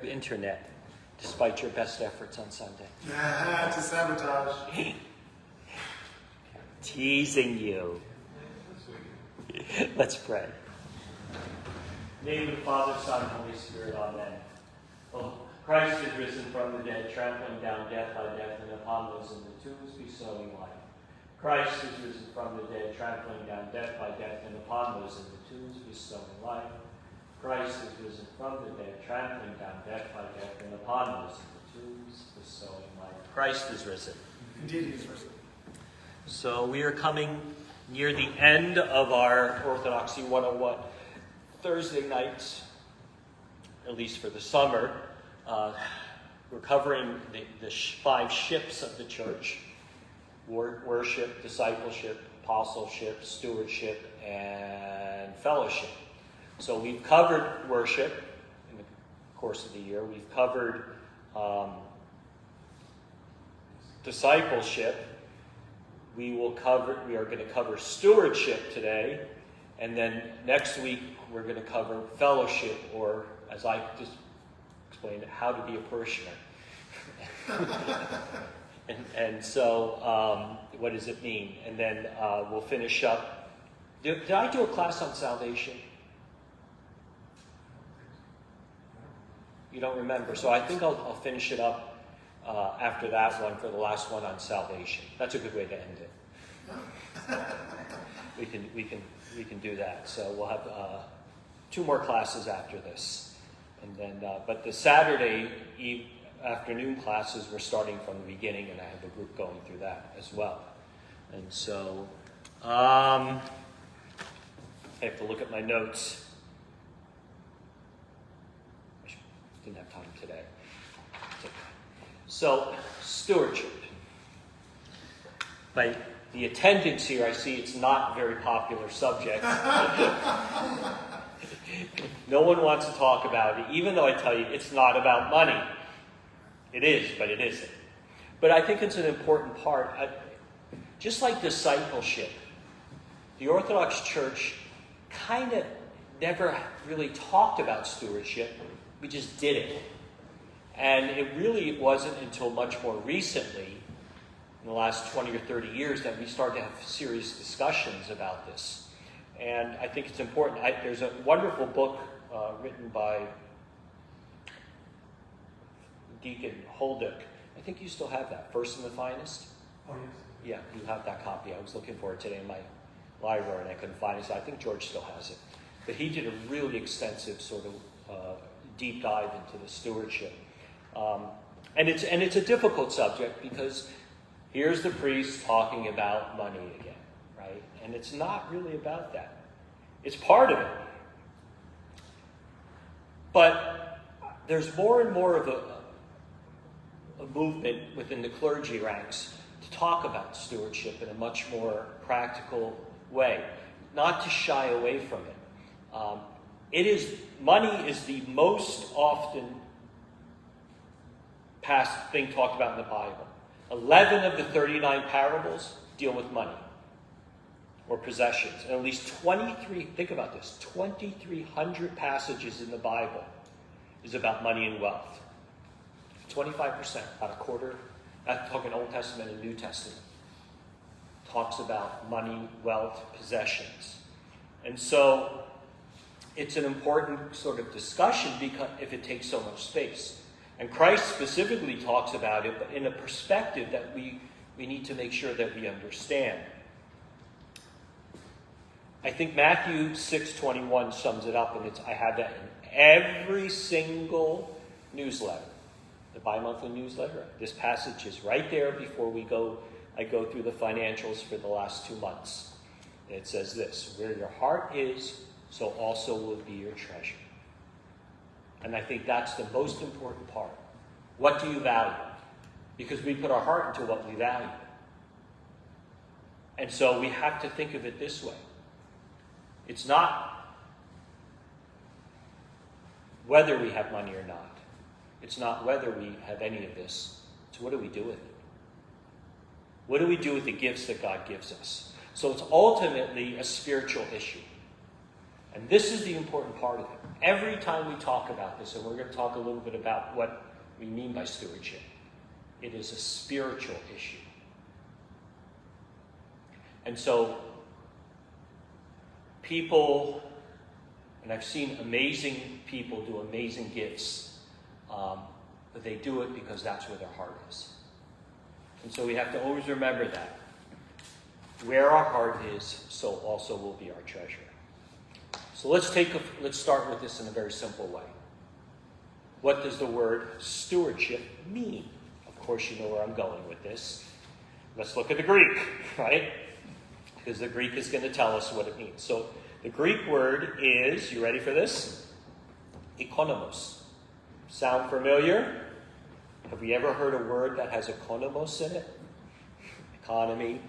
internet, despite your best efforts on Sunday. To sabotage. Teasing you. Let's pray. In the name of the Father, Son, and Holy Spirit, amen. Oh, Christ is risen from the dead, trampling down death by death, and upon those in the tombs bestowing life. Christ is risen from the dead, trampling down death by death, and upon those in the tombs bestowing life. Christ is risen from the dead, trampling down death by death, and upon those in the tombs bestowing life. Christ is risen. Indeed, he is risen. So we are coming near the end of our Orthodoxy 101 Thursday nights, at least for the summer. We're covering the 5 ships of the church: worship, discipleship, apostleship, stewardship, and fellowship. So we've covered worship in the course of the year. We've covered discipleship. We are going to cover stewardship today, and then next week we're going to cover fellowship, or as I just explained, how to be a parishioner. and so, what does it mean? And then we'll finish up. Did I do a class on salvation? You don't remember, so I think I'll finish it up after that one for the last one on salvation. That's a good way to end it. We can do that. So we'll have 2 more classes after this, and then but the Saturday afternoon classes we're starting from the beginning, and I have a group going through that as well. And so I have to look at my notes. I didn't have time today. So, stewardship. By the attendance here, I see it's not a very popular subject. No one wants to talk about it, even though I tell you it's not about money. It is, but it isn't. But I think it's an important part. Just like discipleship, the Orthodox Church kind of never really talked about stewardship. We just did it. And it really wasn't until much more recently, in the last 20 or 30 years, that we started to have serious discussions about this. And I think it's important. There's a wonderful book written by Deacon Holdick. I think you still have that, First and the Finest? Oh, yes. Yeah, you have that copy. I was looking for it today in my library, and I couldn't find it, so I think George still has it. But he did a really extensive sort of deep dive into the stewardship. And it's a difficult subject, because here's the priest talking about money again, right? And it's not really about that. It's part of it. But there's more and more of a movement within the clergy ranks to talk about stewardship in a much more practical way, not to shy away from it. Money is the most often thing talked about in the Bible. 11 of the 39 parables deal with money or possessions. And at least 2,300 passages in the Bible is about money and wealth. 25%, about a quarter, I'm talking Old Testament and New Testament, talks about money, wealth, possessions. And so it's an important sort of discussion, because if it takes so much space. And Christ specifically talks about it, but in a perspective that we need to make sure that we understand. I think Matthew 6:21 sums it up, and I have that in every single newsletter, the bi-monthly newsletter. This passage is right there before I go through the financials for the last 2 months. And it says this: where your heart is, so also will be your treasure. And I think that's the most important part. What do you value? Because we put our heart into what we value. And so we have to think of it this way. It's not whether we have money or not. It's not whether we have any of this. It's what do we do with it? What do we do with the gifts that God gives us? So it's ultimately a spiritual issue. And this is the important part of it. Every time we talk about this, and we're going to talk a little bit about what we mean by stewardship, it is a spiritual issue. And so, people, and I've seen amazing people do amazing gifts, but they do it because that's where their heart is. And so we have to always remember that. Where our heart is, so also will be our treasure. So let's start with this in a very simple way. What does the word stewardship mean? Of course, you know where I'm going with this. Let's look at the Greek, right? Because the Greek is going to tell us what it means. So the Greek word is, you ready for this? Economos. Sound familiar? Have we ever heard a word that has economos in it? Economy,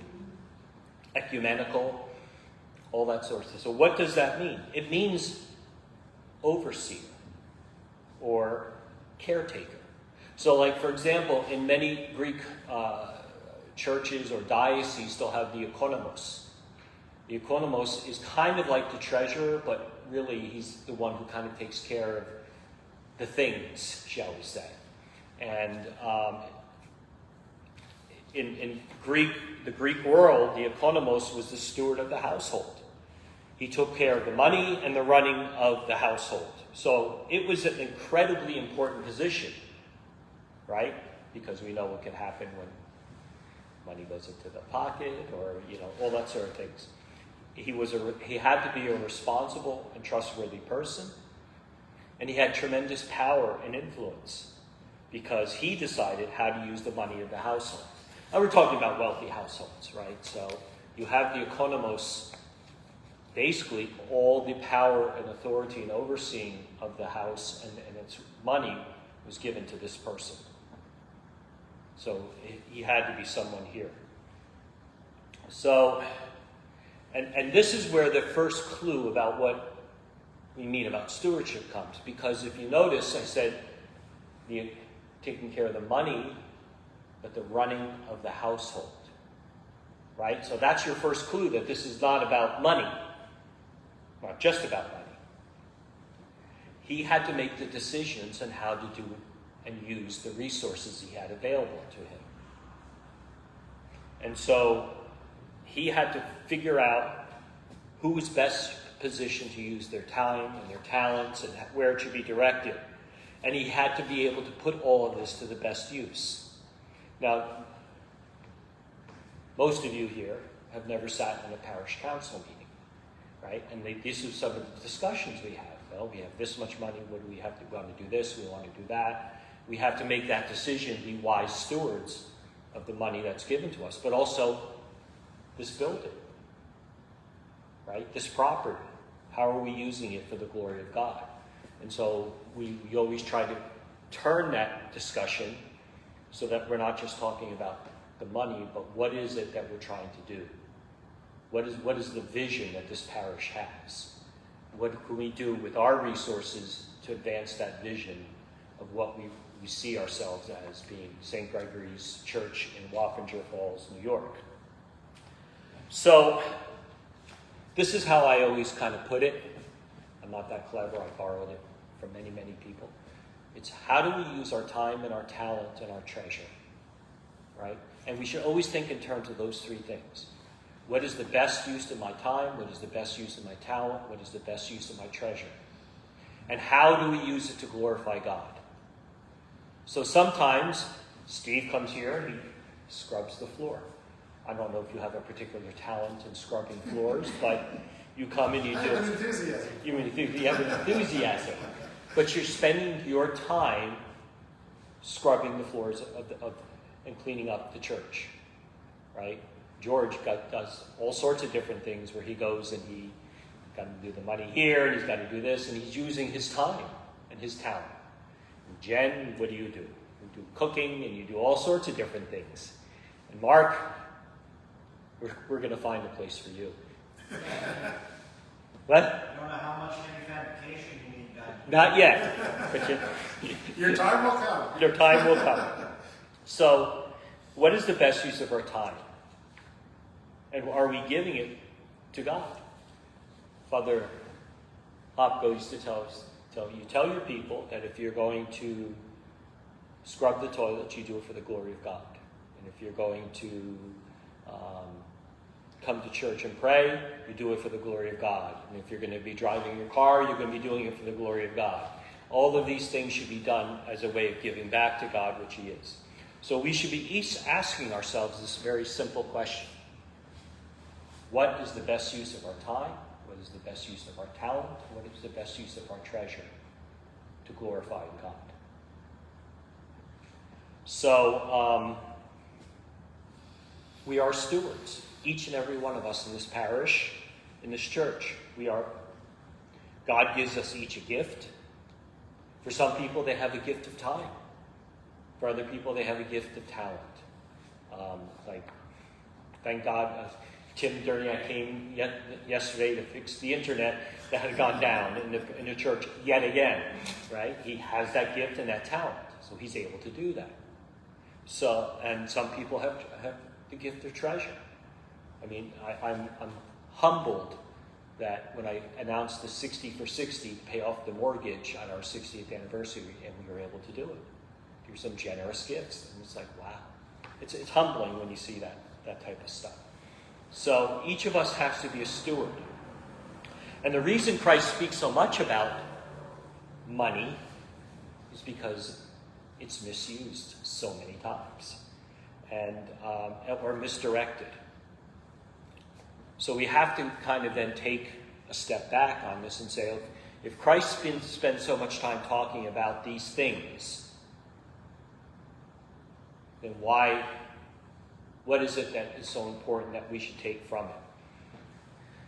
ecumenical, all that sort of stuff. So what does that mean? It means overseer or caretaker. So like, for example, in many Greek churches or dioceses still have the economos. The economos is kind of like the treasurer, but really he's the one who kind of takes care of the things, shall we say. And in Greek, the Greek world, the economos was the steward of the household. He took care of the money and the running of the household. So it was an incredibly important position, right? Because we know what can happen when money goes into the pocket or, all that sort of things. He had to be a responsible and trustworthy person. And he had tremendous power and influence because he decided how to use the money of the household. Now we're talking about wealthy households, right? So you have the economos, basically all the power and authority and overseeing of the house and its money was given to this person. So he had to be someone here. So, and this is where the first clue about what we mean about stewardship comes. Because if you notice, I said taking care of the money, but the running of the household. Right? So that's your first clue that this is not about money. Not just about money. He had to make the decisions on how to do and use the resources he had available to him. And so he had to figure out who was best positioned to use their time and their talents and where it should be directed. And he had to be able to put all of this to the best use. Now, most of you here have never sat in a parish council meeting, right? And these are some of the discussions we have. Well, we have this much money. What do we have to? We want to do this. We want to do that. We have to make that decision, be wise stewards of the money that's given to us, but also this building, right? This property. How are we using it for the glory of God? And so we always try to turn that discussion so that we're not just talking about the money, but what is it that we're trying to do? What is the vision that this parish has? What can we do with our resources to advance that vision of what we see ourselves as being St. Gregory's Church in Wappinger Falls, New York? So this is how I always kind of put it. I'm not that clever. I borrowed it from many, many people. It's how do we use our time and our talent and our treasure, right? And we should always think in terms of those three things. What is the best use of my time? What is the best use of my talent? What is the best use of my treasure? And how do we use it to glorify God? So sometimes Steve comes here and he scrubs the floor. I don't know if you have a particular talent in scrubbing floors, but you come and you do. I have an enthusiasm. You have an enthusiasm. But you're spending your time scrubbing the floors and cleaning up the church, right? George does all sorts of different things where he goes and he got to do the money here and he's got to do this, and he's using his time and his talent. And Jen, what do? You do cooking and you do all sorts of different things. And Mark, we're going to find a place for you. What? I don't know how much fabrication you need done. Not yet. But Your time will come. your time will come. So, what is the best use of our time? And are we giving it to God? Father Hopko used to tell us, So you tell your people that if you're going to scrub the toilets, you do it for the glory of God. And if you're going to come to church and pray, you do it for the glory of God. And if you're going to be driving your car, you're going to be doing it for the glory of God. All of these things should be done as a way of giving back to God, which he is. So we should be each asking ourselves this very simple question. What is the best use of our time? What is the best use of our talent? What is the best use of our treasure to glorify God? So we are stewards. Each and every one of us in this parish, in this church, we are. God gives us each a gift. For some people, they have a gift of time. For other people, they have a gift of talent. Thank God, Tim Durniak came yesterday to fix the internet that had gone down in the church yet again, right? He has that gift and that talent, so he's able to do that. So, and some people have the gift of treasure. I mean, I'm humbled that when I announced the 60 for 60 to pay off the mortgage on our 60th anniversary, and we were able to do it. There were some generous gifts, and it's like, wow. It's humbling when you see that type of stuff. So each of us has to be a steward. And the reason Christ speaks so much about money is because it's misused so many times and or misdirected. So we have to kind of then take a step back on this and say, if Christ spends so much time talking about these things, then what is it that is so important that we should take from it?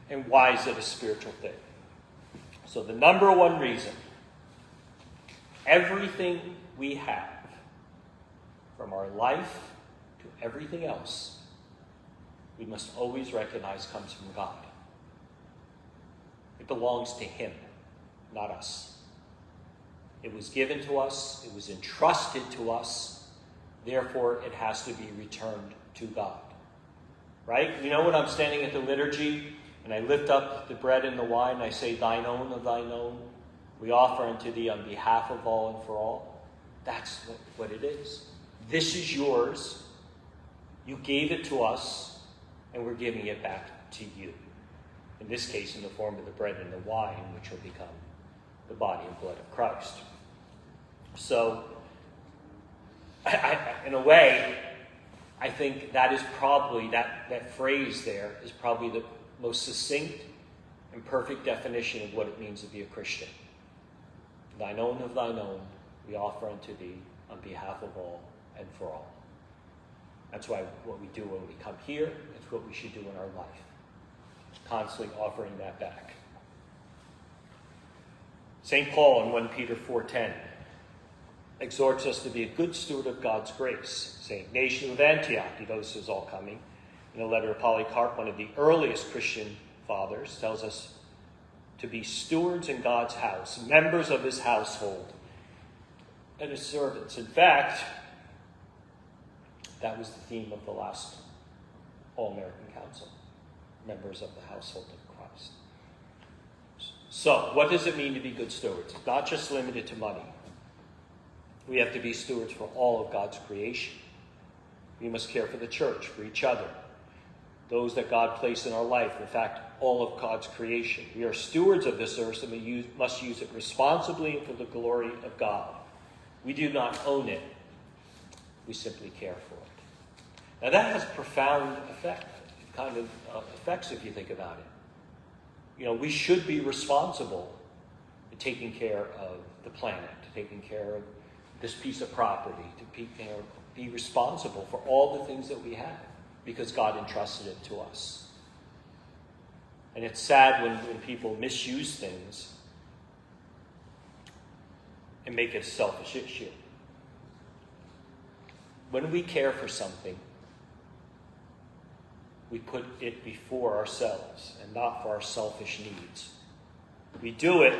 And why is it a spiritual thing? So the number one reason, everything we have, from our life to everything else, we must always recognize comes from God. It belongs to him, not us. It was given to us. It was entrusted to us. Therefore, it has to be returned to God. Right? You know, when I'm standing at the liturgy and I lift up the bread and the wine, and I say, thine own of thine own, we offer unto thee on behalf of all and for all. That's what it is. This is yours. You gave it to us. And we're giving it back to you. In this case, in the form of the bread and the wine, which will become the body and blood of Christ. So, in a way, I think that is probably, that phrase there is probably the most succinct and perfect definition of what it means to be a Christian. Thine own of thine own, we offer unto thee on behalf of all and for all. That's why what we do when we come here, it's what we should do in our life. Constantly offering that back. St. Paul in 1 Peter 4:10 exhorts us to be a good steward of God's grace. St. Ignatius of Antioch, he knows this is all coming. In the letter of Polycarp, one of the earliest Christian fathers, tells us to be stewards in God's house, members of his household, and his servants. In fact, that was the theme of the last All-American Council, members of the household of Christ. So, what does it mean to be good stewards? It's not just limited to money. We have to be stewards for all of God's creation. We must care for the church, for each other, those that God placed in our life, in fact, all of God's creation. We are stewards of this earth, and we must use it responsibly and for the glory of God. We do not own it. We simply care for it. Now that has profound effect, kind of effects if you think about it. You know, we should be responsible for taking care of the planet, to taking care of this piece of property, to be responsible for all the things that we have, because God entrusted it to us. And it's sad when people misuse things and make it a selfish issue. When we care for something, we put it before ourselves and not for our selfish needs. We do it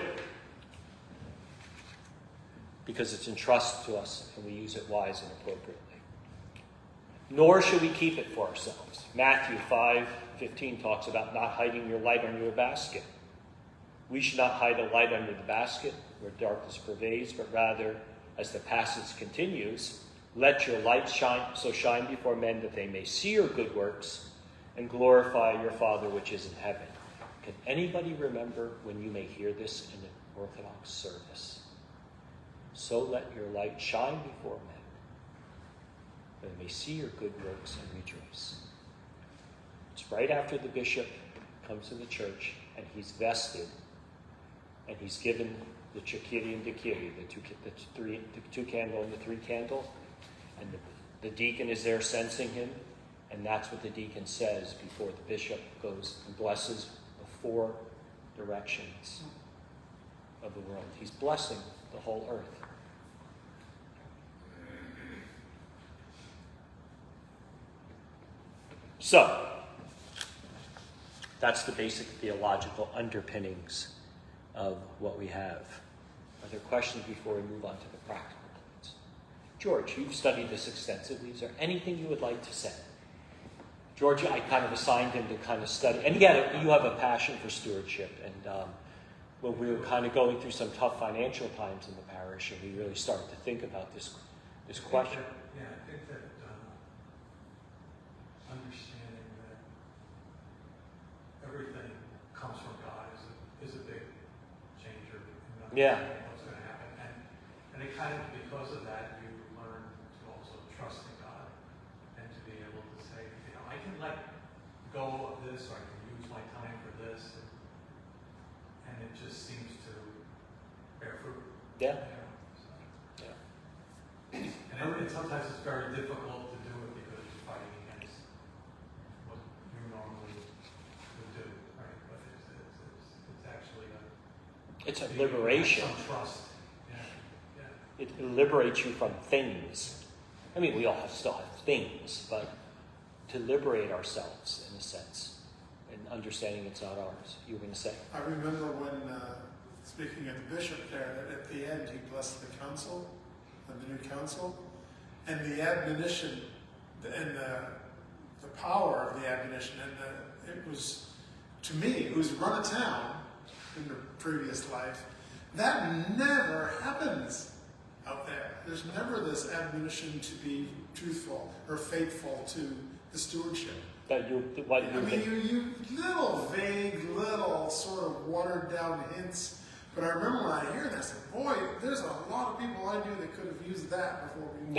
because it's entrusted to us and we use it wise and appropriately. Nor should we keep it for ourselves. Matthew 5:15 talks about not hiding your light under a basket. We should not hide a light under the basket. where darkness pervades, but rather, as the passage continues, let your light shine before men that they may see your good works and glorify your Father which is in heaven. Can anybody remember when you may hear this in an Orthodox service? So let your light shine before men, that they may see your good works and rejoice. It's right after the bishop comes to the church and he's vested and he's given the chikiri and dikiri, the two candle and the three candle, and the deacon is there sensing him, and that's what the deacon says before the bishop goes and blesses the four directions of the world. He's blessing the whole earth. So, that's the basic theological underpinnings of what we have. Are there questions before we move on to the practical points? George, you've studied this extensively. Is there anything you would like to say? George, I kind of assigned him to kind of study. And again, you have a passion for stewardship. And when we were kind of going through some tough financial times in the parish, and we really started to think about this question. I think that understanding that everything comes from God is a big changer in what's going to happen. And it kind of, because of that, you learn to also trust in God and to be able to say, I can let go of this, or I can use my time for this. And it just seems to bear fruit. Yeah. And sometimes it's very difficult to do it because you're fighting against what you normally would do, right? But it's actually It's a liberation. Some trust. Yeah. It liberates you from things. I mean, we all still have things, but to liberate ourselves, in a sense, and understanding it's not ours. You were going to say? I remember when, speaking of the bishop there, that at the end he blessed the council, the new council, and the admonition, and the power of the admonition, and it was, to me, who's run a town in the previous life, that never happens out there. There's never this admonition to be truthful or faithful to the stewardship. You little vague, little sort of watered down hints. But I remember when I hear that, I said, boy, there's a lot of people I knew that could have used that before we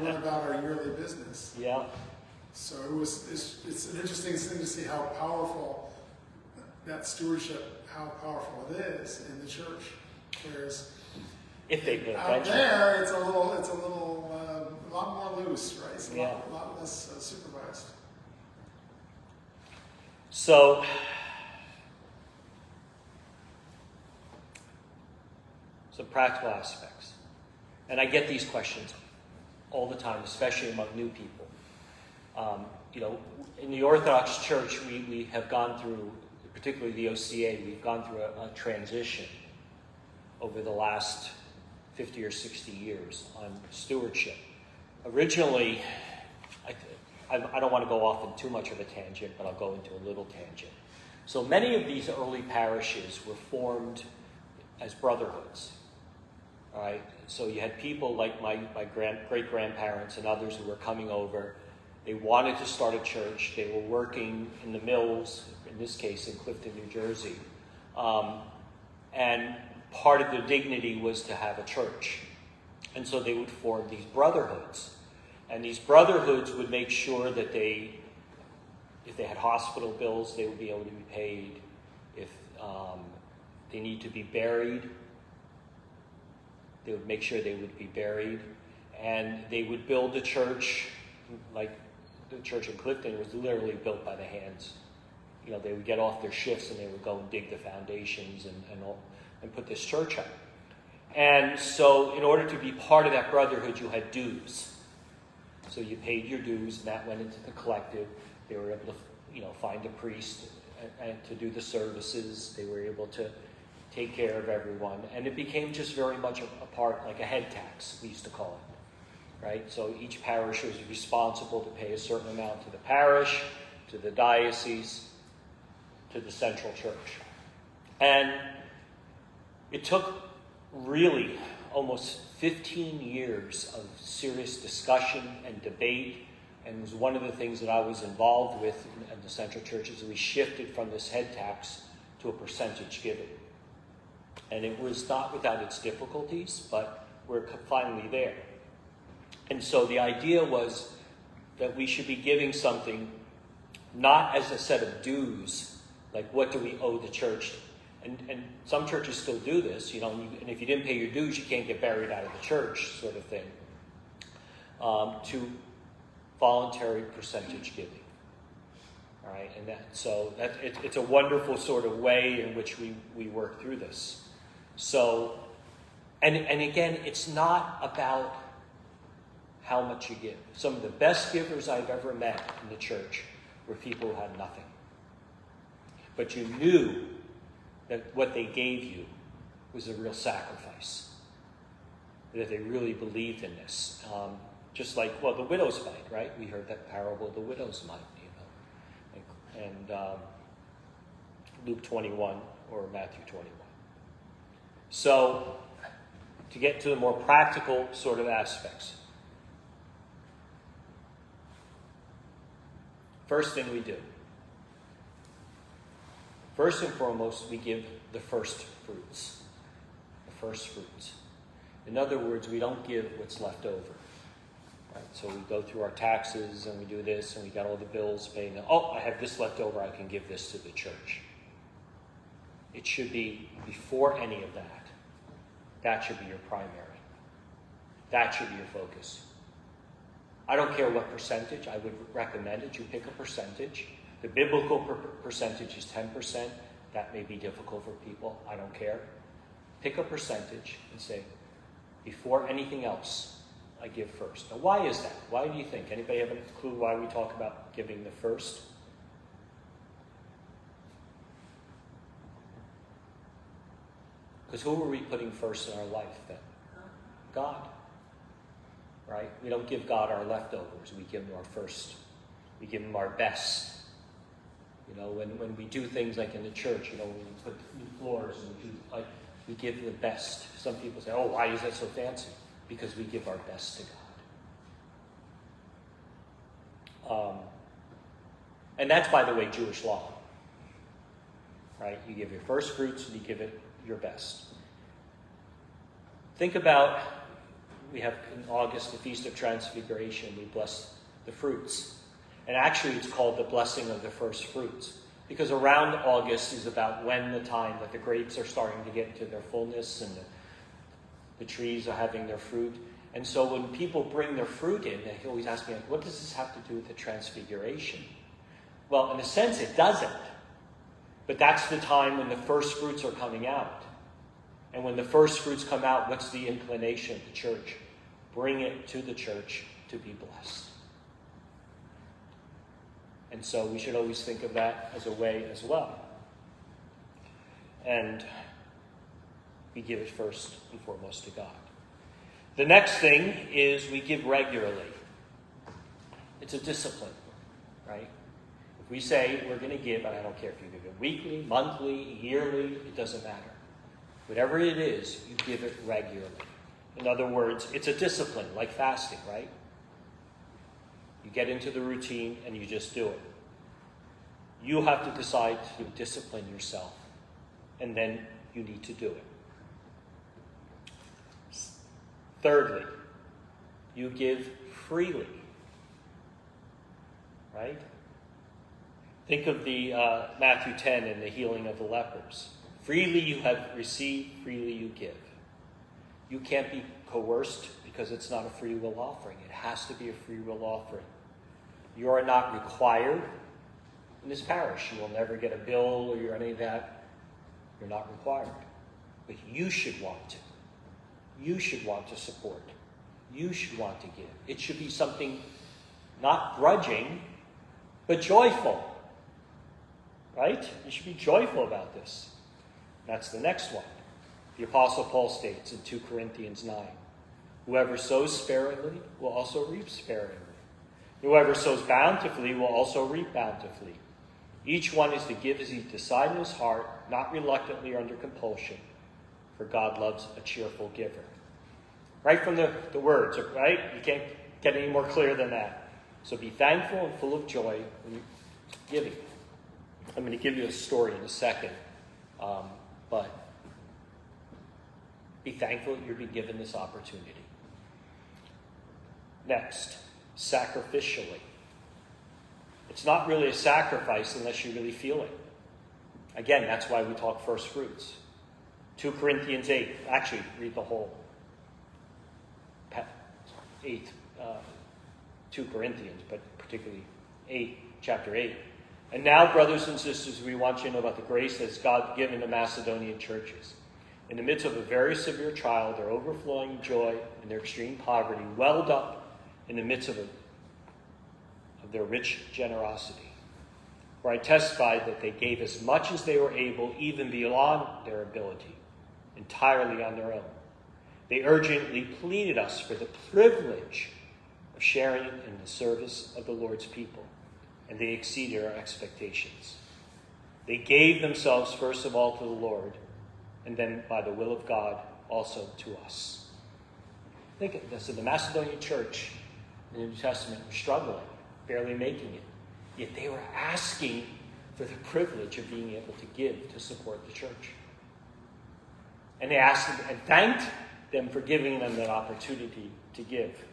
went about our yearly business. Yeah. So it's an interesting thing to see how powerful that stewardship, how powerful it is in the church. Whereas if they pay out attention. there, it's a lot more loose, right? It's a lot less supervised. So, some practical aspects. And I get these questions all the time, especially among new people. In the Orthodox Church, we have gone through, particularly the OCA, we've gone through a transition over the last 50 or 60 years on stewardship. Originally, I don't want to go off in too much of a tangent, but I'll go into a little tangent. So many of these early parishes were formed as brotherhoods. All right, so you had people like my great-grandparents and others who were coming over. They wanted to start a church. They were working in the mills, in this case in Clifton, New Jersey. And part of the dignity was to have a church. And so they would form these brotherhoods. And these brotherhoods would make sure that if they had hospital bills, they would be able to be paid. If they need to be buried, they would make sure they would be buried. And they would build a church, like the church in Clifton was literally built by the hands. They would get off their shifts and they would go and dig the foundations and put this church up. And so in order to be part of that brotherhood, you had dues. So you paid your dues, and that went into the collective. They were able to, find a priest and to do the services. They were able to take care of everyone. And it became just very much a part, like a head tax, we used to call it, right? So each parish was responsible to pay a certain amount to the parish, to the diocese, to the central church. And it took really almost 15 years of serious discussion and debate, and was one of the things that I was involved with in the Central Church is we shifted from this head tax to a percentage giving. And it was not without its difficulties, but we're finally there. And so the idea was that we should be giving something not as a set of dues, like what do we owe the church? And some churches still do this, and if you didn't pay your dues, you can't get buried out of the church, sort of thing, to voluntary percentage giving. All right, and it's a wonderful sort of way in which we work through this. So, and again, it's not about how much you give. Some of the best givers I've ever met in the church were people who had nothing. But you knew that what they gave you was a real sacrifice. That they really believed in this. Just like, the widow's mite, right? We heard that parable of the widow's mite, and Luke 21 or Matthew 21. So, to get to the more practical sort of aspects. First thing we do. First and foremost, we give the first fruits. The first fruits. In other words, we don't give what's left over. Right? So we go through our taxes and we do this and we got all the bills paid. I have this left over, I can give this to the church. It should be before any of that. That should be your primary. That should be your focus. I don't care what percentage. I would recommend it. You pick a percentage. The biblical percentage is 10%. That may be difficult for people. I don't care. Pick a percentage and say, before anything else, I give first. Now, why is that? Why do you think? Anybody have a clue why we talk about giving the first? Because who are we putting first in our life then? God. Right? We don't give God our leftovers. We give him our first. We give him our best. When we do things like in the church, when we put new floors and we give the best. Some people say, why is that so fancy? Because we give our best to God. And that's, by the way, Jewish law. Right? You give your first fruits and you give it your best. Think about, we have in August the Feast of Transfiguration. We bless the fruits. And actually it's called the blessing of the first fruits. Because around August is about when the time that the grapes are starting to get into their fullness and the trees are having their fruit. And so when people bring their fruit in, they always ask me, what does this have to do with the Transfiguration? Well, in a sense, it doesn't. But that's the time when the first fruits are coming out. And when the first fruits come out, what's the inclination of the church? Bring it to the church to be blessed. And so we should always think of that as a way as well. And we give it first and foremost to God. The next thing is we give regularly. It's a discipline, right? If we say we're going to give, and I don't care if you give it weekly, monthly, yearly, it doesn't matter. Whatever it is, you give it regularly. In other words, it's a discipline, like fasting, right? You get into the routine and you just do it. You have to decide to discipline yourself, and then you need to do it. Thirdly, you give freely, right? Think of the Matthew 10 and the healing of the lepers. Freely you have received, freely you give. You can't be coerced because it's not a free will offering. It has to be a free will offering. You are not required in this parish. You will never get a bill or any of that. You're not required. But you should want to. You should want to support. You should want to give. It should be something not grudging, but joyful. Right? You should be joyful about this. That's the next one. The Apostle Paul states in 2 Corinthians 9, whoever sows sparingly will also reap sparingly. Whoever sows bountifully will also reap bountifully. Each one is to give as he decides in his heart, not reluctantly or under compulsion. for God loves a cheerful giver. Right from the words, right? You can't get any more clear than that. So be thankful and full of joy when you're giving. I'm going to give you a story in a second, but be thankful that you're being given this opportunity. Next, sacrificially. It's not really a sacrifice unless you really feel it. Again, that's why we talk first fruits. 2 Corinthians 8. Actually, read the whole 8, 2 Corinthians, but particularly chapter 8. And now, brothers and sisters, we want you to know about the grace that God given to Macedonian churches. In the midst of a very severe trial, their overflowing joy and their extreme poverty welled up in the midst of their rich generosity. For I testified that they gave as much as they were able, even beyond their ability, entirely on their own. They urgently pleaded us for the privilege of sharing in the service of the Lord's people, and they exceeded our expectations. They gave themselves first of all to the Lord, and then by the will of God also to us. Think of this, in the Macedonian church in the New Testament were struggling, barely making it. Yet they were asking for the privilege of being able to give to support the church. And they asked them and thanked them for giving them that opportunity to give.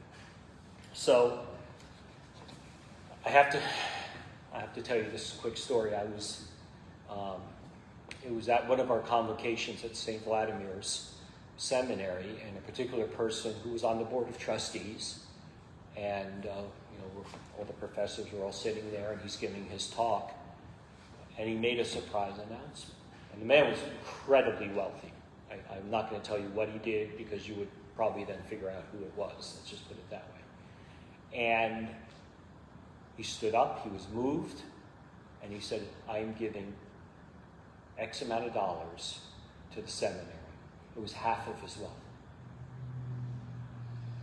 So I have to tell you this quick story. It was at one of our convocations at St. Vladimir's Seminary, and a particular person who was on the board of trustees, and all the professors were all sitting there, and he's giving his talk, and he made a surprise announcement. And the man was incredibly wealthy. I'm not going to tell you what he did, because you would probably then figure out who it was. Let's just put it that way. And he stood up, he was moved, and he said, I am giving X amount of dollars to the seminary. It was half of his wealth.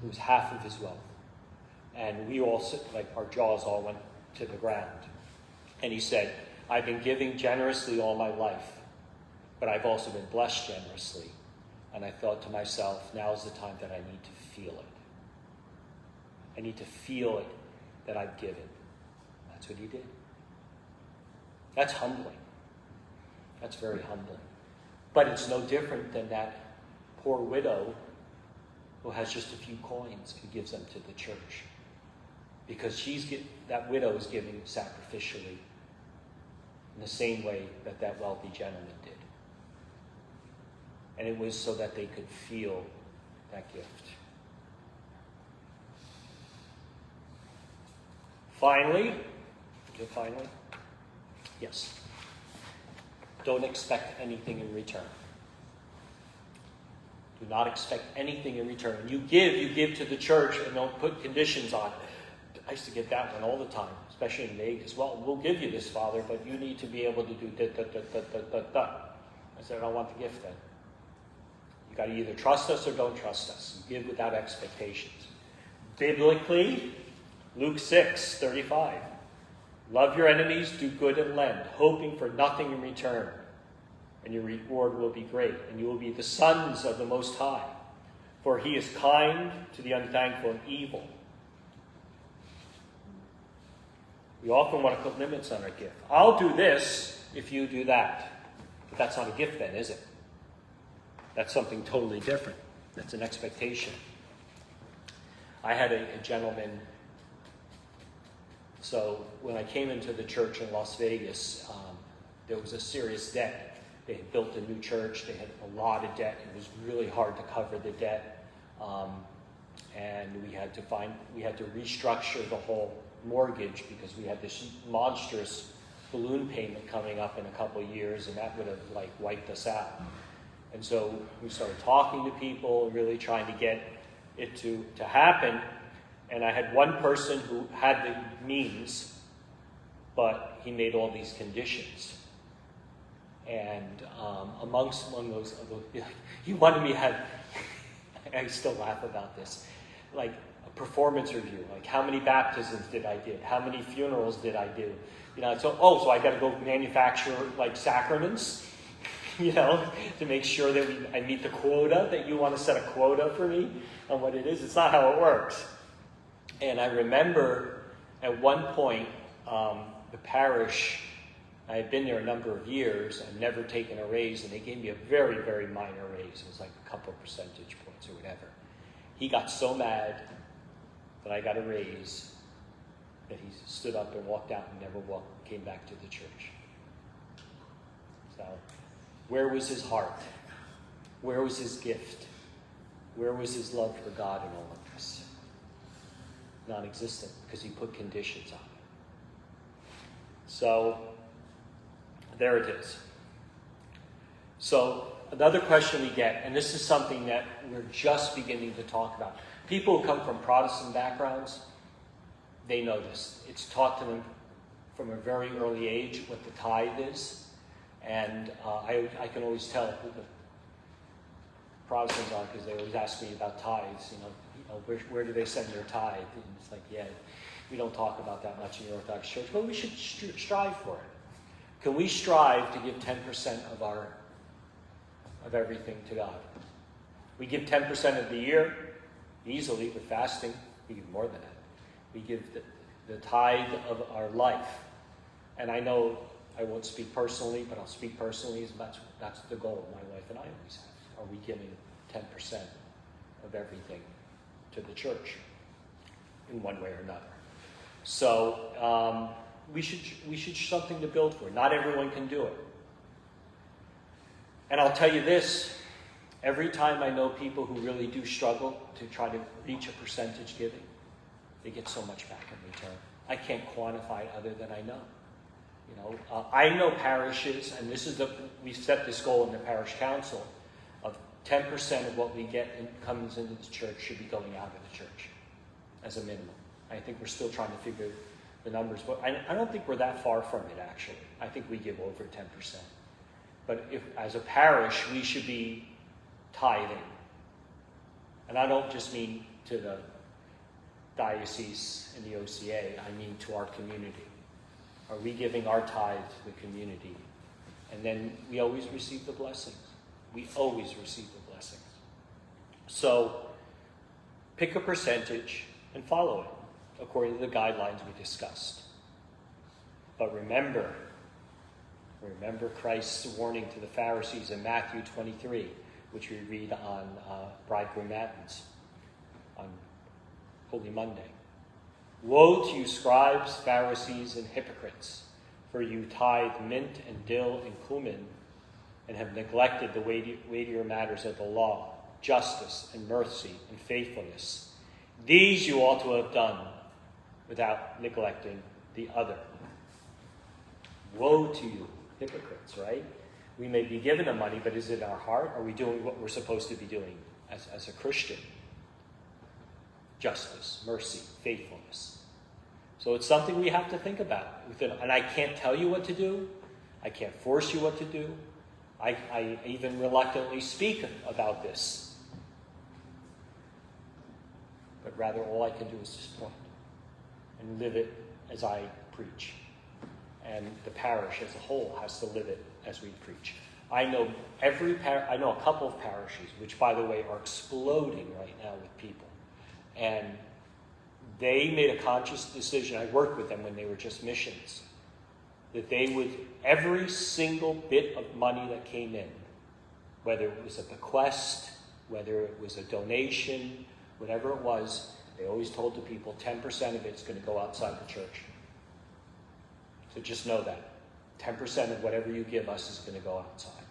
It was half of his wealth. And we all, our jaws all went to the ground. And he said, I've been giving generously all my life, but I've also been blessed generously. And I thought to myself, now's the time that I need to feel it. I need to feel it that I've given. That's what he did. That's humbling. That's very humbling. But it's no different than that poor widow who has just a few coins and gives them to the church. Because that widow is giving sacrificially in the same way that wealthy gentleman did. And it was so that they could feel that gift. Finally, yes, don't expect anything in return. Do not expect anything in return. You give to the church, and don't put conditions on it. I used to get that one all the time, especially in Vegas. Well, we'll give you this, Father, but you need to be able to do da. I said, I don't want the gift then. You got to either trust us or don't trust us. You give without expectations. Biblically, Luke 6:35. Love your enemies, do good and lend, hoping for nothing in return. And your reward will be great, and you will be the sons of the Most High. For he is kind to the unthankful and evil. We often want to put limits on our gift. I'll do this if you do that. But that's not a gift then, is it? That's something totally different. That's an expectation. I had a gentleman. So when I came into the church in Las Vegas, there was a serious debt. They had built a new church. They had a lot of debt. It was really hard to cover the debt. And we had to restructure the whole mortgage because we had this monstrous balloon payment coming up in a couple of years, and that would have wiped us out. And so we started talking to people, really trying to get it to happen. And I had one person who had the means, but he made all these conditions. And among those, he wanted me to have, I still laugh about this, like a performance review, like how many baptisms did I do? How many funerals did I do? So I got to go manufacture like sacraments. to make sure that I meet the quota, that you want to set a quota for me on what it is. It's not how it works. And I remember at one point, the parish, I had been there a number of years and never taken a raise, and they gave me a very, very minor raise. It was like a couple of percentage points or whatever. He got so mad that I got a raise that he stood up and walked out and never came back to the church. So, where was his heart? Where was his gift? Where was his love for God in all of this? Non-existent, because he put conditions on it. So, there it is. So, another question we get, and this is something that we're just beginning to talk about. People who come from Protestant backgrounds, they know this. It's taught to them from a very early age what the tithe is. And I can always tell who the Protestants are, because they always ask me about tithes. Where do they send their tithe? And it's like, yeah, we don't talk about that much in the Orthodox Church, but we should strive for it. Can we strive to give 10% of everything to God? We give 10% of the year, easily, with fasting. We give more than that. We give the tithe of our life. And I know I won't speak personally, but I'll speak personally. That's the goal my wife and I always have. Are we giving 10% of everything to the church in one way or another? So we should something to build for. Not everyone can do it. And I'll tell you this, every time I know people who really do struggle to try to reach a percentage giving, they get so much back in return. I can't quantify it other than I know. I know parishes, and we set this goal in the parish council, of 10% of what we get comes into the church should be going out of the church as a minimum. I think we're still trying to figure the numbers, but I don't think we're that far from it, actually. I think we give over 10%. But if, as a parish, we should be tithing. And I don't just mean to the diocese and the OCA, I mean to our community. Are we giving our tithe to the community? And then we always receive the blessings. We always receive the blessings. So, pick a percentage and follow it according to the guidelines we discussed. But remember Christ's warning to the Pharisees in Matthew 23, which we read on Bridegroom Matins, on Holy Monday. Woe to you, scribes, Pharisees, and hypocrites, for you tithe mint and dill and cumin, and have neglected the weightier matters of the law, justice and mercy and faithfulness. These you ought to have done without neglecting the other. Woe to you, hypocrites, right? We may be given the money, but is it our heart? Are we doing what we're supposed to be doing as a Christian? Justice, mercy, faithfulness. So it's something we have to think about. And I can't tell you what to do. I can't force you what to do. I even reluctantly speak about this. But rather all I can do is just point and live it as I preach. And the parish as a whole has to live it as we preach. I know a couple of parishes, which by the way are exploding right now with people. And they made a conscious decision. I worked with them when they were just missions. That they would, every single bit of money that came in, whether it was a bequest, whether it was a donation, whatever it was, they always told the people 10% of it's going to go outside the church. So just know that. 10% of whatever you give us is going to go outside.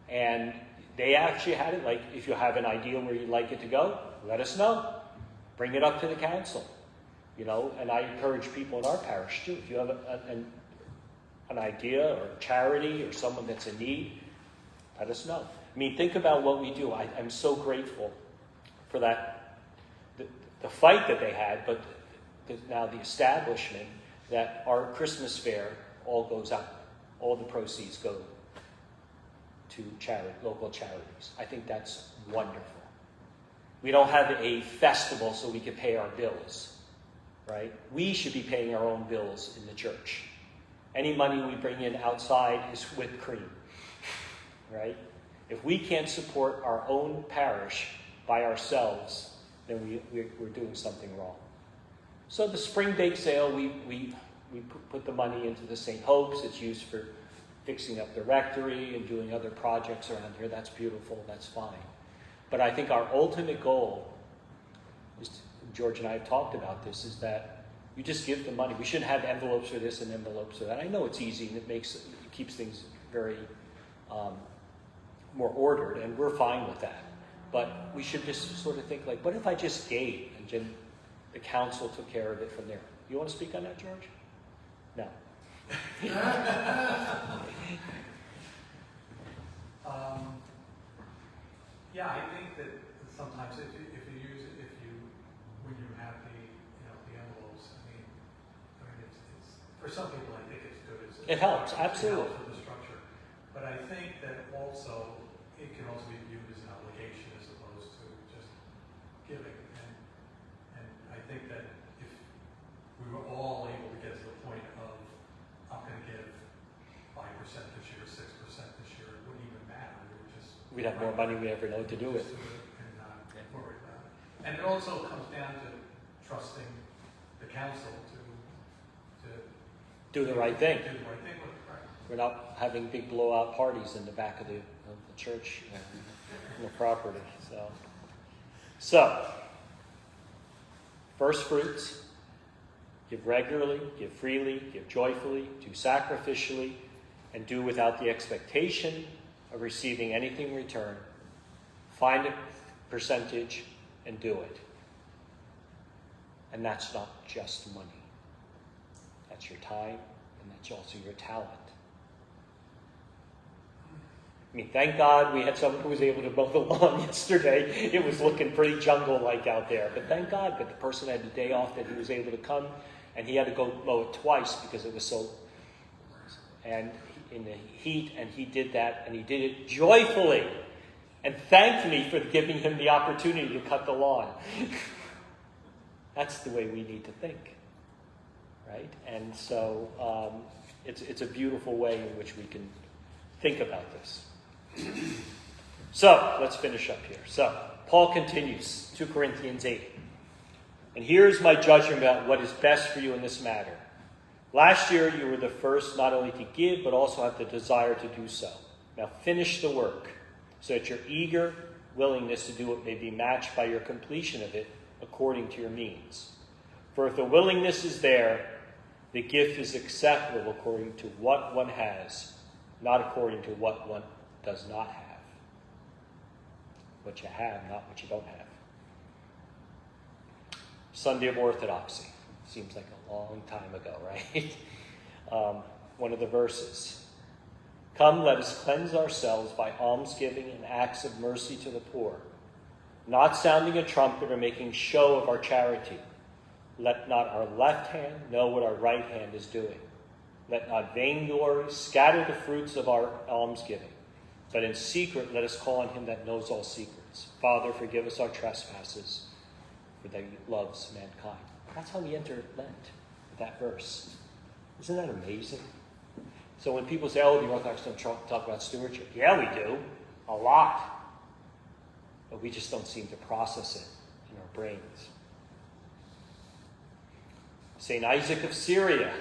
And they actually had it like, if you have an idea where you'd like it to go, let us know. Bring it up to the council, and I encourage people in our parish too. If you have an idea or a charity or someone that's in need, let us know. I mean, think about what we do. I'm so grateful for that, the fight that they had, but now the establishment that our Christmas fair all goes out. All the proceeds go to local charities. I think that's wonderful. We don't have a festival so we can pay our bills, right? We should be paying our own bills in the church. Any money we bring in outside is whipped cream, right? If we can't support our own parish by ourselves, then we're doing something wrong. So the spring bake sale, we put the money into the St. Hope's. It's used for fixing up the rectory and doing other projects around here. That's beautiful. That's fine. But I think our ultimate goal is, George and I have talked about this, is that you just give the money. We shouldn't have envelopes for this and envelopes for that. I know it's easy and it keeps things very more ordered, and we're fine with that. But we should just sort of think like, what if I just gave and then the council took care of it from there? You want to speak on that, George? No. Yeah, I think that sometimes when you have the envelopes, I mean it's for some people I think it's good. It helps, absolutely. It helps with the structure, but I think that also it can also be viewed as an obligation as opposed to just giving. And I think that if we were all able to get to the point of I'm going to give 5% this year, 6% this year, it wouldn't even matter. We'd have more money we ever know to do it. And not worry about it. And it also comes down to trusting the council to Do the right thing. Do the right thing with it, right? We're not having big blowout parties in the back of the church, in the property. So, first fruits, give regularly, give freely, give joyfully, do sacrificially, and do without the expectation of receiving anything in return. Find a percentage and do it. And that's not just money. That's your time, and that's also your talent. I mean, thank God we had someone who was able to mow the lawn yesterday. It was looking pretty jungle-like out there. But thank God that the person had the day off, that he was able to come, and he had to go mow it twice because it was so... And in the heat, and he did that, and he did it joyfully, and thanked me for giving him the opportunity to cut the lawn. That's the way we need to think, right? And so it's a beautiful way in which we can think about this. So let's finish up here. So Paul continues, 2 Corinthians 8. And here's my judgment about what is best for you in this matter. Last year you were the first not only to give, but also have the desire to do so. Now finish the work, so that your eager willingness to do it may be matched by your completion of it according to your means. For if the willingness is there, the gift is acceptable according to what one has, not according to what one does not have. What you have, not what you don't have. Sunday of Orthodoxy. Seems like a long time ago, right? One of the verses. Come, let us cleanse ourselves by almsgiving and acts of mercy to the poor, not sounding a trumpet or making show of our charity. Let not our left hand know what our right hand is doing. Let not vainglory scatter the fruits of our almsgiving, but in secret let us call on him that knows all secrets. Father, forgive us our trespasses, for that he loves mankind. That's how we enter Lent, that verse. Isn't that amazing? So when people say, oh, the Orthodox don't talk about stewardship. Yeah, we do. A lot. But we just don't seem to process it in our brains. St. Isaac of Syria.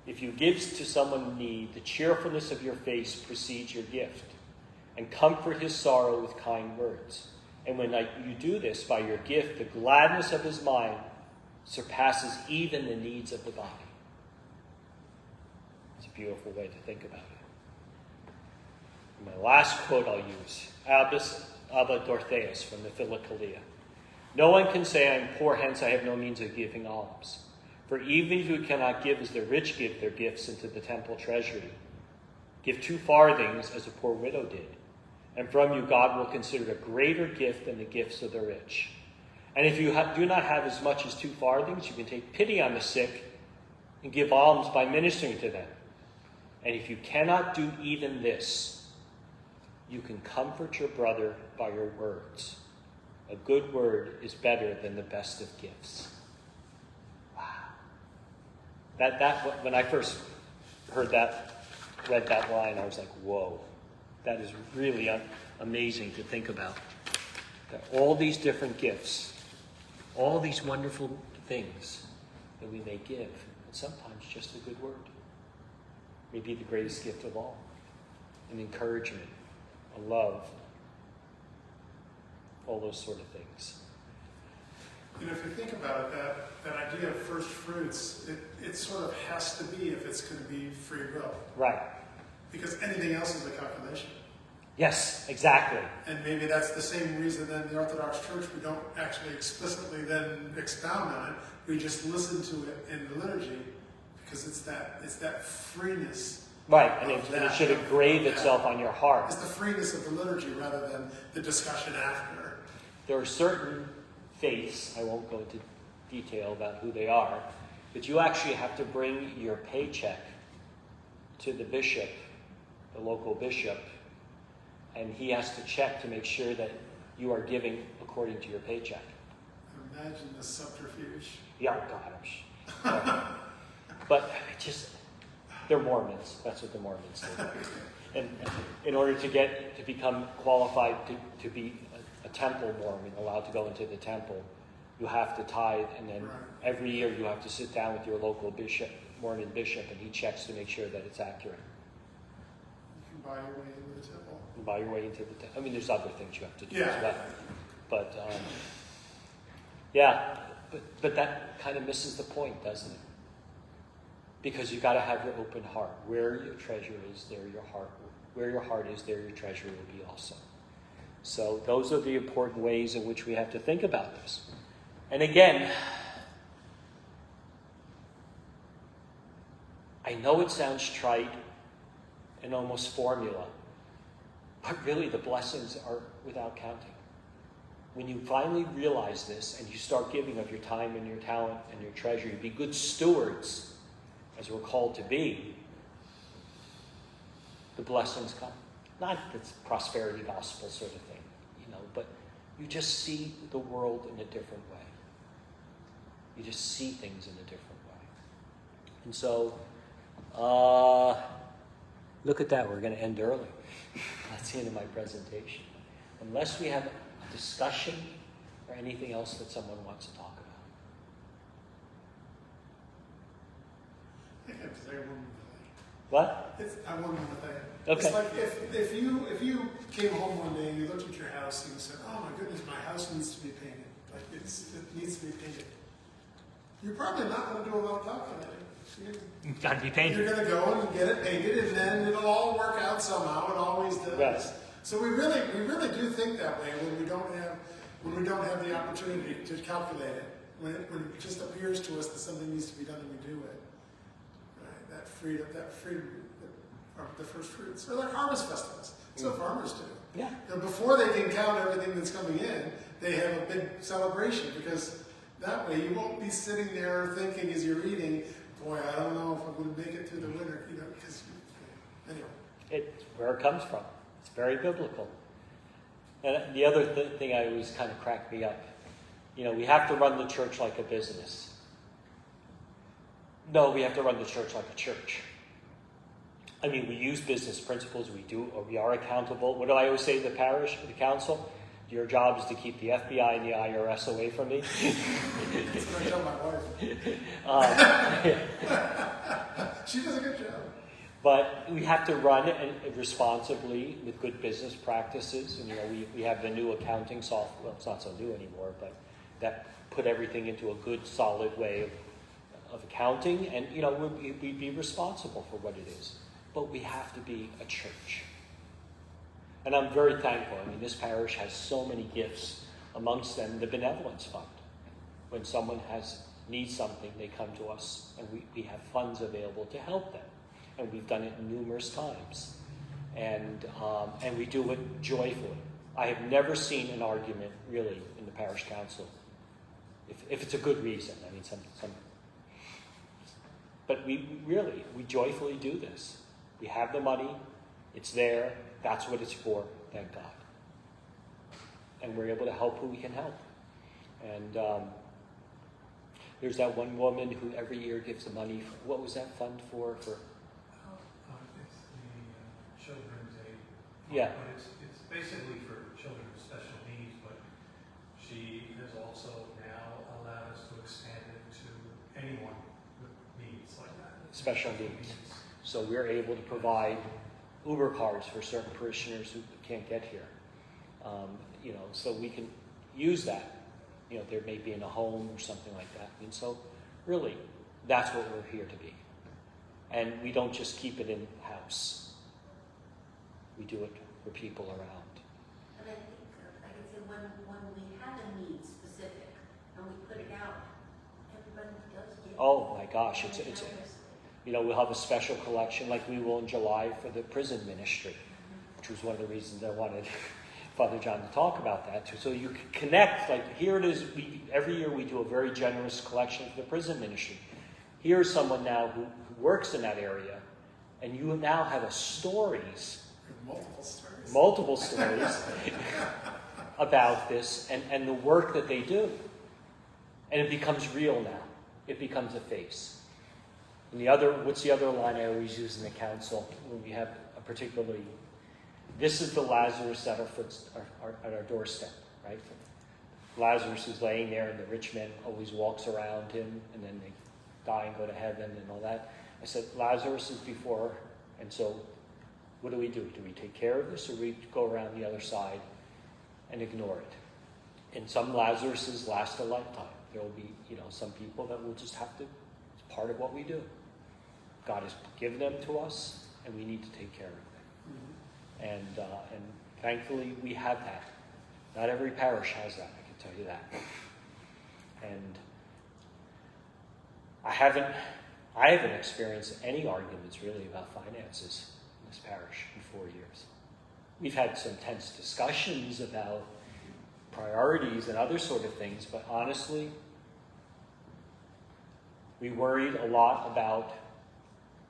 If you give to someone in need, the cheerfulness of your face precedes your gift, and comfort his sorrow with kind words. And when you do this by your gift, the gladness of his mind surpasses even the needs of the body. It's a beautiful way to think about it. And my last quote I'll use, Abba Dorotheus from the Philokalia. No one can say, I am poor, hence I have no means of giving alms. For even if you cannot give as the rich give their gifts into the temple treasury, give 2 farthings as a poor widow did. And from you God will consider a greater gift than the gifts of the rich. And if you do not have as much as 2 farthings, you can take pity on the sick and give alms by ministering to them. And if you cannot do even this, you can comfort your brother by your words. A good word is better than the best of gifts. Wow. When I first heard that read that line, I was like, whoa, that is really amazing to think about. That all these different gifts, all these wonderful things that we may give, and sometimes just a good word, may be the greatest gift of all. An encouragement, a love, all those sort of things. You know, if you think about it, that idea of first fruits, it sort of has to be if it's going to be free will. Right. Because anything else is a calculation. Yes, exactly. And maybe that's the same reason that in the Orthodox Church we don't actually explicitly then expound on it. We just listen to it in the liturgy because it's that freeness. Right, and it should engrave itself on your heart. It's the freeness of the liturgy rather than the discussion after. There are certain faiths, I won't go into detail about who they are, but you actually have to bring your paycheck to the bishop, the local bishop, and he has to check to make sure that you are giving according to your paycheck. Imagine the subterfuge. Yeah, gosh. But they're Mormons. That's what the Mormons do. And in order to become qualified to be a temple Mormon, allowed to go into the temple, you have to tithe, and then every year you have to sit down with your local bishop, Mormon bishop, and he checks to make sure that it's accurate. You can buy your way into the temple. Buy your way into the temple. I mean, there's other things you have to do as well. But but that kind of misses the point, doesn't it? Because you've got to have your open heart. Where your treasure is, there your heart. Where your heart is, there your treasure will be also. So those are the important ways in which we have to think about this. And again, I know it sounds trite and almost formula, but really the blessings are without counting. When you finally realize this and you start giving of your time and your talent and your treasure, you be good stewards, as we're called to be, the blessings come. Not this prosperity gospel sort of thing, but you just see the world in a different way. You just see things in a different way. And so, look at that, we're going to end early. That's the end of my presentation. Unless we have a discussion or anything else that someone wants to talk about. I have to say one more thing. What? One more thing. Okay. It's like if you came home one day and you looked at your house and you said, "Oh my goodness, my house needs to be painted. Like it needs to be painted." You're probably not going to do a lot of calculating. It's got to be painted. You're going to go and get it painted, and then it'll all work out somehow. It always does. Right. So we really do think that way when we don't have the opportunity to calculate it. When it just appears to us that something needs to be done, and we do it. Right? That freedom, the first fruits, or like harvest festivals. So farmers do. Yeah. Before they can count everything that's coming in, they have a big celebration because that way you won't be sitting there thinking as you're eating, boy, I don't know if I'm going to make it through the winter, because anyway. It's where it comes from. It's very biblical. And the other thing I always kind of cracked me up, we have to run the church like a business. No, we have to run the church like a church. I mean, we use business principles. We are accountable. What do I always say to the parish, to the council? Your job is to keep the FBI and the IRS away from me. That's what I tell my wife. She does a good job. But we have to run it responsibly with good business practices. And we have the new accounting software. Well, it's not so new anymore, but that put everything into a good, solid way of accounting. And we'd be responsible for what it is. But we have to be a church. And I'm very thankful. I mean, this parish has so many gifts, amongst them the benevolence fund. When someone needs something, they come to us, and we have funds available to help them. And we've done it numerous times. And we do it joyfully. I have never seen an argument, really, in the parish council, if it's a good reason. I mean, some but we joyfully do this. We have the money. It's there. That's what it's for, thank God. And we're able to help who we can help. And there's that one woman who every year gives the money. What was that fund for? It's Yeah. But it's basically for children with special needs, but she has also now allowed us to expand it to anyone with needs like that. Special needs. So we're able to provide Uber cards for certain parishioners who can't get here. So we can use that. There may be in a home or something like that. And so really, that's what we're here to be. And we don't just keep it in-house. We do it for people around. And I think, like I said, when we have a need specific and we put it out, everybody does get it. Oh my gosh, we'll have a special collection like we will in July for the prison ministry, which was one of the reasons I wanted Father John to talk about that too. So you can connect, like here it is, every year we do a very generous collection for the prison ministry. Here's someone now who works in that area, and you now have stories, multiple stories about this and the work that they do. And it becomes real now. It becomes a face. And what's the other line I always use in the council when we have a particularly, this is the Lazarus at our doorstep, right? Lazarus is laying there and the rich man always walks around him and then they die and go to heaven and all that. I said, Lazarus is before, and so what do? Do we take care of this or we go around the other side and ignore it? And some Lazaruses last a lifetime. There will be, some people that will just have to, it's part of what we do. God has given them to us, and we need to take care of them. Mm-hmm. And thankfully, we have that. Not every parish has that, I can tell you that. And I haven't experienced any arguments really about finances in this parish in 4 years. We've had some tense discussions about priorities and other sort of things, but honestly, we worried a lot about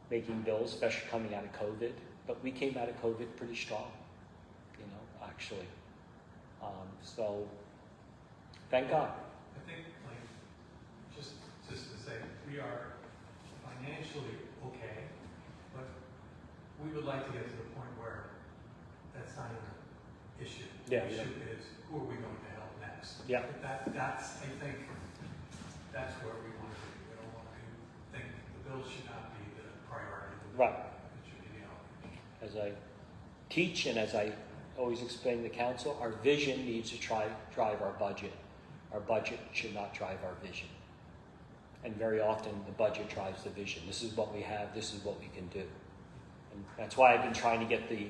making bills, especially coming out of COVID, but we came out of COVID pretty strong, actually. So, thank God. I think, just to say, we are financially okay, but we would like to get to the point where that's not an issue. Yeah, the issue is, who are we going to help next? Yeah. That's, I think, that's where we want to be. We don't want to think the bills should not be the priority. Right. It should be the outreach. As I teach and as I always explain to the council, our vision needs to drive our budget. Our budget should not drive our vision. And very often the budget drives the vision. This is what we have, this is what we can do. And that's why I've been trying to get the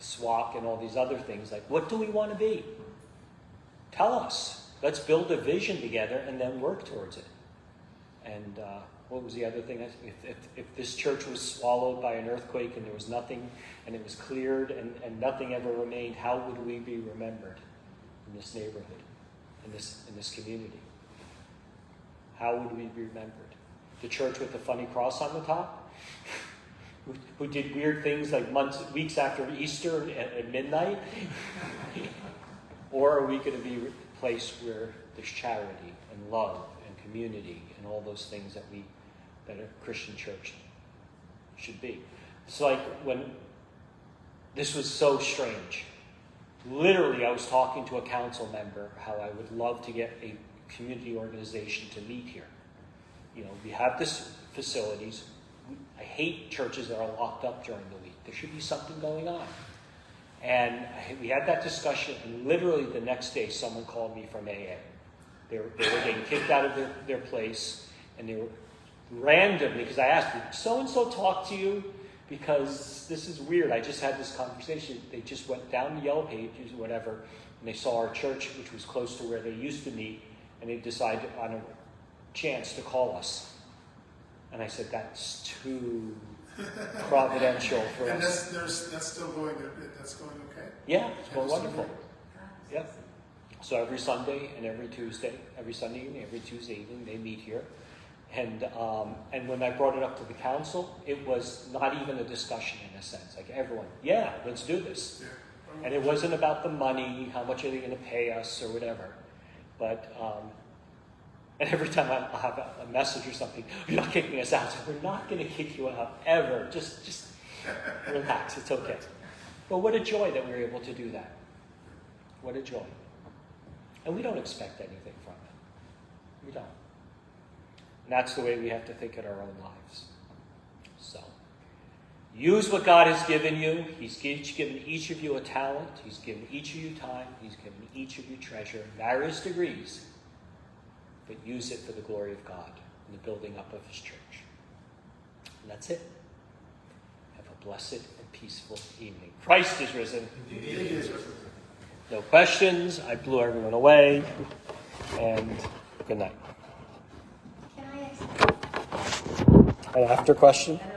SWAC and all these other things, like, what do we want to be? Tell us. Let's build a vision together and then work towards it. And what was the other thing? If this church was swallowed by an earthquake and there was nothing, and it was cleared and nothing ever remained, how would we be remembered in this neighborhood, in this community? How would we be remembered? The church with the funny cross on the top? Who did weird things like weeks after Easter at midnight? Or are we going to be a place where there's charity and love and community and all those things that a Christian church should be? It's like when this was so strange. Literally, I was talking to a council member how I would love to get a community organization to meet here. We have this facilities. I hate churches that are locked up during the week. There should be something going on. And we had that discussion, and literally the next day someone called me from AA. They were getting kicked out of their place, and they were randomly, because I asked, did so-and-so talk to you? Because this is weird. I just had this conversation. They just went down the Yellow Pages or whatever, and they saw our church, which was close to where they used to meet, and they decided on a chance to call us. And I said, that's too providential for and us. that's still going. That's going okay. Yeah, it's going wonderful. Yep. So every Sunday and every Tuesday, every Sunday evening, every Tuesday evening, they meet here. And when I brought it up to the council, it was not even a discussion in a sense. Like everyone, yeah, let's do this. Yeah. And it wasn't about the money, how much are they going to pay us or whatever. But and every time I'll have a message or something, you're not kicking us out. So we're not going to kick you out ever. Just Relax, it's okay. But what a joy that we're able to do that. What a joy. And we don't expect anything from it. We don't. And that's the way we have to think in our own lives. So, use what God has given you. He's given each of you a talent. He's given each of you time. He's given each of you treasure, various degrees. But use it for the glory of God and the building up of His church. And that's it. Have a blessed and peaceful evening. Christ is risen. Indeed he is risen. No questions. I blew everyone away. And good night. Can I ask An after question? an